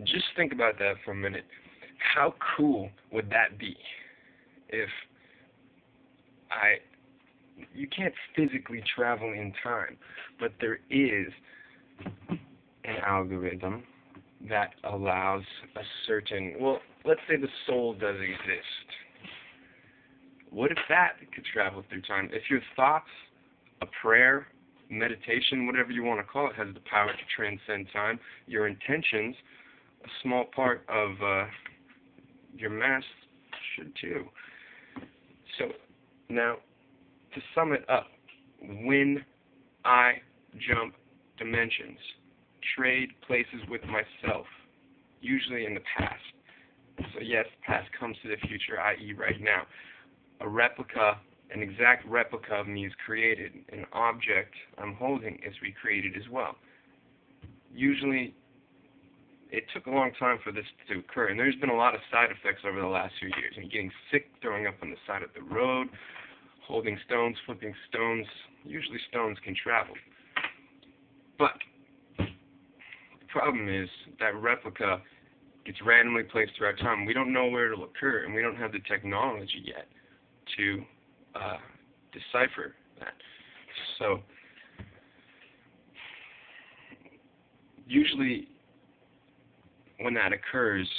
Just think about that for a minute. How cool would that be if I you can't physically travel in time, but there is an algorithm that allows a certain, well, let's say the soul does exist. What if that could travel through time? If your thoughts, a prayer, meditation, whatever you want to call it, has the power to transcend time, your intentions, a small part of your mass should too. So now, to sum it up, when I jump dimensions, trade places with myself, usually in the past. So yes, past comes to the future, i.e. right now. A replica, an exact replica of me is created. An object I'm holding is recreated as well. Usually, it took a long time for this to occur, and there's been a lot of side effects over the last few years. I'm getting sick, throwing up on the side of the road, holding stones, flipping stones. Usually stones can travel. But the problem is that replica gets randomly placed throughout time. We don't know where it'll occur, and we don't have the technology yet to decipher that. So usually when that occurs,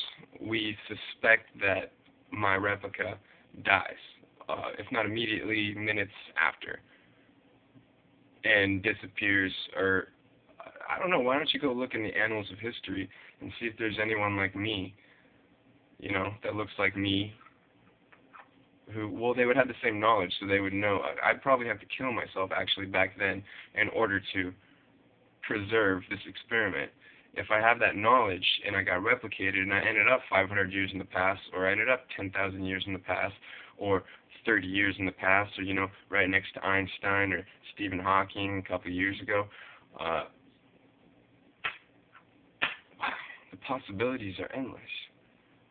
we suspect that my replica dies, if not immediately, minutes after, and disappears, or I don't know, why don't you go look in the annals of history and see if there's anyone like me, that looks like me, who, well, they would have the same knowledge, so they would know. I'd probably have to kill myself, actually, back then, in order to preserve this experiment. If I have that knowledge and I got replicated and I ended up 500 years in the past, or I ended up 10,000 years in the past, or 30 years in the past, or, right next to Einstein or Stephen Hawking a couple of years ago, wow, the possibilities are endless.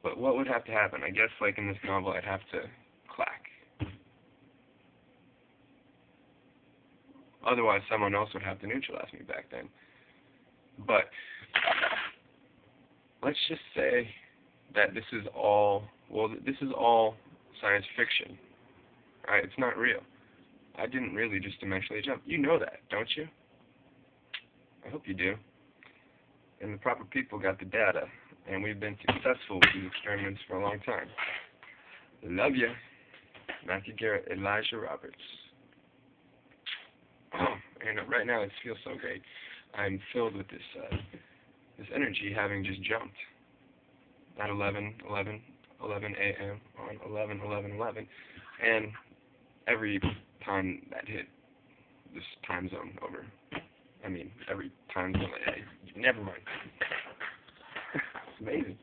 But what would have to happen? I guess, like in this novel, I'd have to clack. Otherwise, someone else would have to neutralize me back then. But let's just say that this is all science fiction. Right? It's not real. I didn't really just dimensionally jump. You know that, don't you? I hope you do. And the proper people got the data, and we've been successful with these experiments for a long time. Love ya. Matthew Garrett, Elijah Roberts. Oh, and right now it feels so great. I'm filled with this energy, having just jumped at 11 a.m. on 11/11/11, and every time that hit this time zone over. Every time zone. Never mind. It's amazing.